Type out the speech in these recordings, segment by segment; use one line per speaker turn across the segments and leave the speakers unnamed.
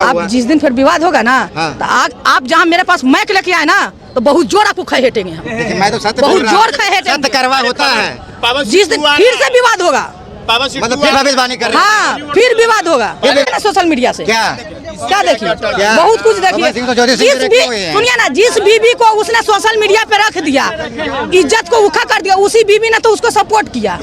आप जिस दिन फिर विवाद होगा ना, तो आप जहाँ मेरे पास मैक लेके आए ना, तो बहुत जोर आपको खहेटेंगे हम।
मैं तो सत्य
बहुत जोर खहेटेंगे।
सत्य करवा होता है।
जिस दिन फिर से विवाद होगा,
मतलब फिर भविष्यवाणी कर रहे हैं।
हाँ, फिर विवाद होगा सोशल मीडिया से। क्या देखिए, बहुत कुछ देखिए। सुनिए ना, जिस बीबी को उसने सोशल मीडिया पे रख दिया, इज्जत को उखा कर दिया, उसी बीबी ने तो उसको सपोर्ट किया।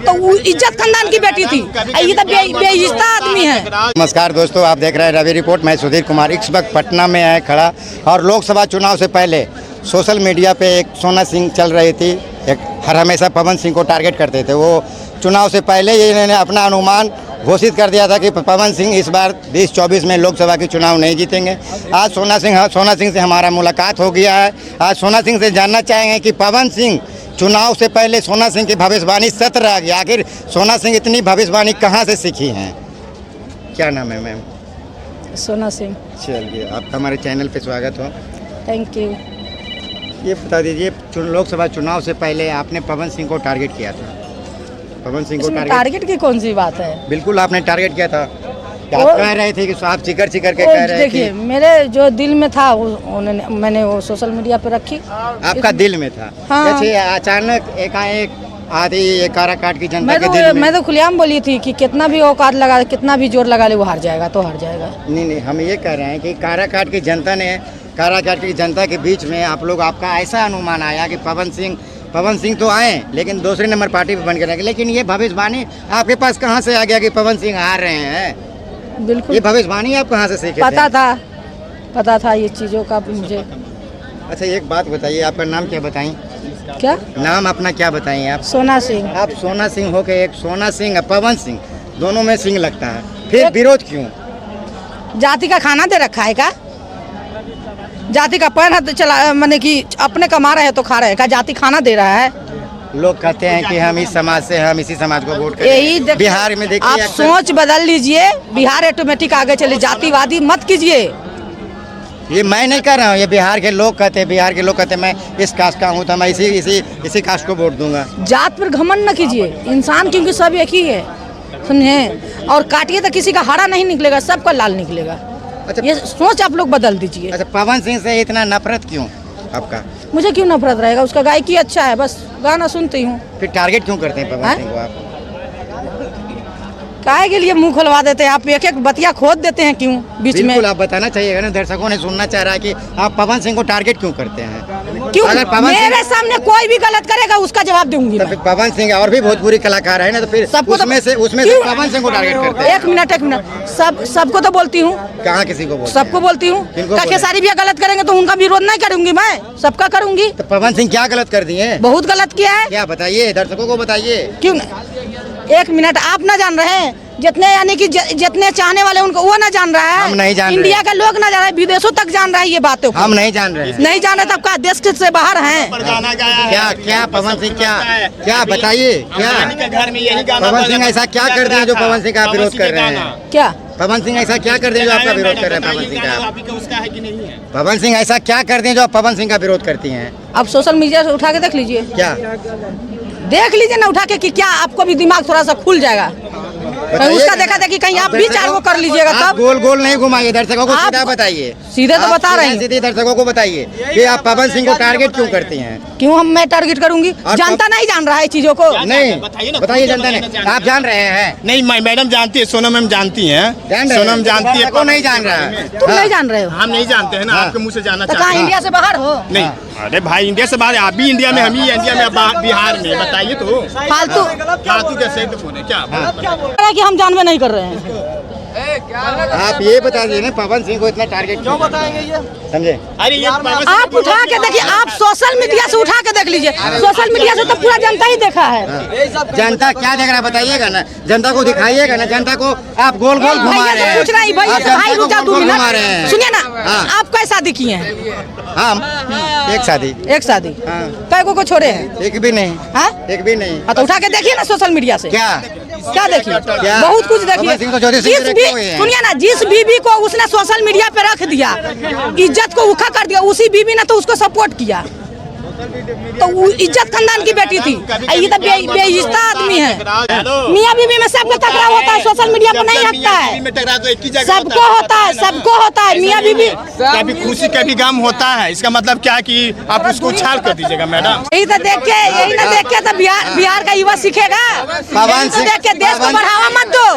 तो वो इज्जत खानदान की बेटी थी, ये तो बेइज्जत आदमी है।
नमस्कार दोस्तों, आप देख रहे हैं रवि रिपोर्ट। मैं सुधीर कुमार इस वक्त पटना में है खड़ा, और लोकसभा चुनाव से पहले सोशल मीडिया पे एक सोना सिंह चल रही थी। एक हर हमेशा पवन सिंह को टारगेट करते थे। वो चुनाव से पहले ही इन्होंने अपना अनुमान घोषित कर दिया था कि पवन सिंह इस बार 2024 में लोकसभा के चुनाव नहीं जीतेंगे। आज सोना सिंह से हमारा मुलाकात हो गया है। आज सोना सिंह से जानना चाहेंगे कि पवन सिंह चुनाव से पहले सोना सिंह की भविष्यवाणी सत्य रह गया। आखिर सोना सिंह इतनी भविष्यवाणी कहाँ से सीखी हैं? क्या नाम है मैम?
सोना सिंह।
चलिए, आपका हमारे चैनल पे स्वागत हो।
Thank you.
ये बता दीजिए, लोकसभा चुनाव से पहले आपने पवन सिंह को टारगेट किया था। पवन सिंह को टारगेट की
कौन सी बात है?
बिल्कुल आपने टारगेट किया था। आप कह रहे थे कि आप चिकर के कह रहे थे।
देखिए, मेरे जो दिल में था मैंने वो सोशल मीडिया पे रखी।
आपका दिल में था?
हाँ।
अचानक एकाएक आधी ये काराकाट की जनता के दिल में।
मैं तो खुलेआम बोली थी कि कितना भी औकात लगा, कितना भी जोर लगा ले, वो हार जाएगा तो हार जाएगा।
नहीं, हम ये कह रहे हैं कि काराकाट की जनता के बीच में आपका ऐसा अनुमान आया कि पवन सिंह तो आए, लेकिन दूसरे नंबर पार्टी पे बन के रखे। लेकिन ये भविष्यवाणी आपके पास कहाँ से आ गया कि पवन सिंह हार रहे हैं?
बिल्कुल,
ये भविष्यवाणी आप कहाँ से सीखे?
पता था ये चीज़ों का मुझे।
अच्छा, एक बात बताइए, आपका नाम क्या बताएं?
क्या
नाम अपना क्या बताएं आप?
सोना सिंह।
आप सोना सिंह हो के एक सोना सिंह पवन सिंह दोनों में सिंह लगता है, फिर विरोध क्यों?
जाति का खाना दे रखा है क्या? जाति का पैर हाथ चला, माने कि अपने कमा रहे हैं तो खा रहे हैं क्या? जाति खाना दे रहा है?
लोग कहते हैं कि हम इस समाज से, हम इसी समाज को वोट करेंगे। बिहार में देखिए,
आप सोच बदल लीजिए, बिहार ऑटोमेटिक आगे चले। जातिवादी मत कीजिए।
ये मैं नहीं कर रहा हूँ, ये बिहार के लोग कहते हैं मैं इस कास्ट का हूँ तो मैं इसी कास्ट को वोट दूंगा।
जात पर घमंड न कीजिए, इंसान क्योंकि सब एक ही है, समझे? और काटिए तो किसी का हरा नहीं निकलेगा, सबका लाल निकलेगा। अच्छा, ये सोच आप लोग बदल दीजिए।
अच्छा, पवन सिंह से इतना नफरत क्यों आपका?
मुझे क्यों नफरत रहेगा? उसका गायकी अच्छा है, बस गाना सुनती हूँ।
फिर टारगेट क्यों करते हैं पवन सिंह को आप?
काहे के लिए मुंह खुलवा देते हैं आप? एक बतिया खोद देते हैं क्यों बीच में?
आप बताना चाहिएगा ना, दर्शकों ने सुनना चाह रहा है कि आप पवन सिंह को टारगेट क्यों करते हैं?
क्यों? अगर मेरे सामने कोई भी गलत करेगा उसका जवाब दूंगी।
तो पवन सिंह और भी भोजपुरी कलाकार है ना, तो फिर उसमें से पवन सिंह को टारगेट करते हैं।
एक मिनट, सबको तो बोलती हूँ।
कहाँ किसी को बोलती?
सबको बोलती हूँ। खेसारी भी गलत करेंगे तो उनका विरोध नहीं करूंगी, मैं सबका करूंगी।
तो पवन सिंह क्या गलत कर दिए?
बहुत गलत किया है।
क्या बताइए, दर्शकों को बताइए।
क्यों? एक मिनट, आप ना जान रहे हैं, जितने यानी कि जितने चाहने वाले उनको वो ना जान रहा है।
हम नहीं जान रहे।
इंडिया का लोग ना जान रहा है, विदेशों तक जान रहा है ये बातों को।
हम नहीं जान रहे।
नहीं जान रहे तब का देश से बाहर हैं।
क्या पवन सिंह क्या बताइए? क्या पवन सिंह ऐसा क्या कर दिया जो पवन सिंह का विरोध कर रहे हैं?
क्या
पवन सिंह ऐसा क्या कर दिया जो आपका विरोध कर रहे हैं? पवन सिंह का पवन सिंह ऐसा क्या कर दिया जो आप पवन सिंह का विरोध करती हैं?
आप सोशल मीडिया से उठा के देख लीजिए।
क्या
देख लीजिए ना उठा के कि क्या आपको भी दिमाग थोड़ा सा खुल जाएगा। उसका देखा था कि कहीं आप भी चार वो कर लीजिएगा। तब
गोल नहीं घुमाइए, दर्शकों को सीधा बताइए।
सीधे तो बता रहे हैं,
सीधे दर्शकों को बताइए कि आप पवन सिंह को टारगेट क्यों करती हैं?
क्यों मैं टारगेट करूंगी? जनता नहीं जान रहा है चीजों को।
नहीं बताइए, जनता नहीं, आप जान रहे हैं?
नहीं, मैडम जानती है, सोनम मैम जानती हैं।
सोनम जानती है, कौन नहीं जान रहा है?
तुम नहीं जान रहे हो?
हम नहीं जानते हैं ना, आपके मुंह से जानना चाहते हैं।
इंडिया से बाहर हो?
नहीं, अरे भाई इंडिया से बाहर, आप भी इंडिया में, हम ही इंडिया में, बिहार में, बताइए तो।
फालतू
कैसे बोले? क्या
कि हम जानवे नहीं कर रहे हैं?
आप ये बता दीजिए ना, पवन सिंह को इतना टारगेट क्यों बताएंगे ये? समझे?
अरे ये
आप उठा के देखिए, आप सोशल मीडिया से उठा के देख लीजिए। सोशल मीडिया से तो पूरा जनता ही देखा है।
जनता क्या देख रहा है बताइएगा ना, जनता को दिखाइएगा ना। जनता को आप गोल घुमा रहे हैं।
पूछ रही भाई रुक जाओ 2 मिनट। सुनिए ना, आप कैसी शादी किए हैं?
हम एक शादी।
कई को छोड़े हैं?
एक भी नहीं। एक भी नहीं।
तो उठा के देखिए ना सोशल मीडिया से। क्या देखिए? बहुत कुछ देखिए। सुनिए ना, जिस बीबी को उसने सोशल मीडिया पे रख दिया, इज्जत को उखा कर दिया, उसी बीबी ने तो उसको सपोर्ट किया। तो वो इज्जत खानदान की बेटी थी। ये तो बेइज्जत आदमी है। मियाँ बीवी में सबको टकराव होता है, सोशल मीडिया पर नहीं रखता है। सबको होता है, सबको होता है। मियाँ बीवी
कभी खुशी कभी गम होता है, इसका मतलब क्या कि आप उसको उछाल कर दीजिएगा मैडम।
यही तो देख के तो बिहार का युवा सीखेगा।
पवन सिंह
देख के देश को बढ़ावा मत दो,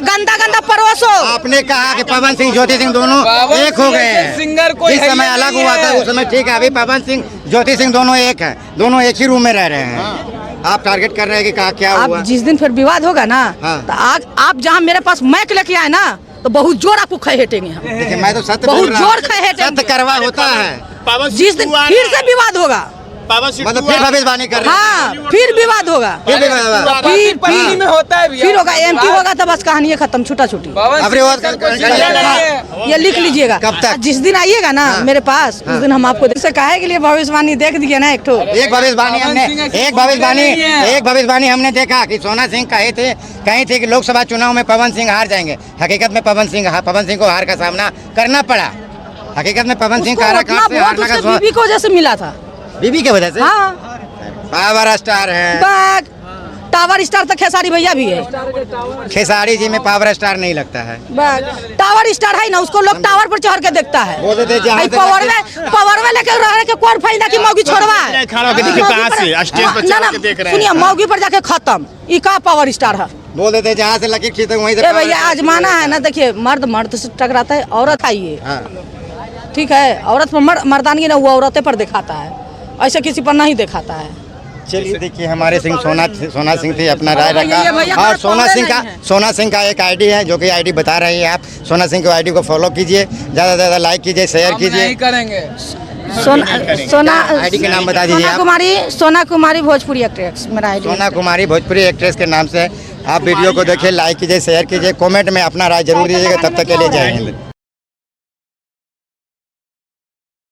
गंदा गंदा परोसो।
आपने कहा कि पवन सिंह ज्योति सिंह दोनों एक हो गए हैं। जिस समय अलग हुआ था उस समय ठीक है, अभी पवन सिंह ज्योति सिंह दोनों एक हैं, दोनों एक ही रूम में रह रहे हैं। आप टारगेट कर रहे हैं कि कहा क्या हुआ?
आप जिस दिन फिर विवाद होगा ना, तो आप जहाँ मेरे पास मैक लेके आए ना, तो बहुत जोर आपको खहेटेंगे हम।
देखिए मैं तो सत्य
बहुत
बोल रहा हूं।
जोर खहेटेंगे।
सत्य करवा होता है।
जिस दिन फिर से विवाद होगा,
मतलब फिर भविष्यवाणी कर रहे हैं।
हाँ फिर विवाद होगा,
फिर विवाद होगा।
फिर
में होता है
फिर होगा। एमपी होगा तो बस कहानी खत्म, छूटा छूटी।
अब
ये लिख लीजिएगा।
कब तक?
जिस दिन आइएगा ना मेरे पास, उस दिन हम आपको से काहे के लिए भविष्यवाणी देख दिए ना। एक
भविष्यवाणी हमने देखा कि सोना सिंह कहीं थे कि लोकसभा चुनाव में पवन सिंह हार जाएंगे। हकीकत में पवन सिंह को हार का सामना करना पड़ा। हकीकत में पवन सिंह
बीबी को वजह से मिला था,
बीबी की वजह से।
हाँ
पावर स्टार है,
टावर स्टार तो खेसारी भैया भी है।
खेसारी जी में पावर स्टार नहीं लगता है।
टावर स्टार है ना, उसको लोग टावर पर चढ़ के देखता है। पावर में लेकर रह के कौन फायदा की मौगी छोड़वा है। सुनिए, मौगी पर जाके खत्म। ये का पावर स्टार है?
बोल देते जहाँ से लकीर खींचे वहीं से।
भैया आजमाना है ना। देखिए मर्द से टकराता है, औरत आइए ठीक है। औरत पर मर्दानगी ना, वो औरतें पर दिखाता है, ऐसे किसी पर नहीं दिखाता है।
चलिए देखिए, हमारे सिंह सोना सिंह थे, अपना राय रखा। और सोना सिंह का एक आईडी है जो कि आईडी बता रही है। आप सोना सिंह के आईडी को फॉलो कीजिए, ज़्यादा से ज़्यादा लाइक कीजिए, शेयर कीजिए।
नहीं करेंगे।
सोना
आईडी के नाम बता दीजिए।
सोना कुमारी भोजपुरी एक्ट्रेस मेरा आईडी।
सोना कुमारी भोजपुरी एक्ट्रेस के नाम से आप वीडियो को देखिए, लाइक कीजिए, शेयर कीजिए, कमेंट में अपना राय जरूर दीजिएगा। तब तक के लिए जय हिंद।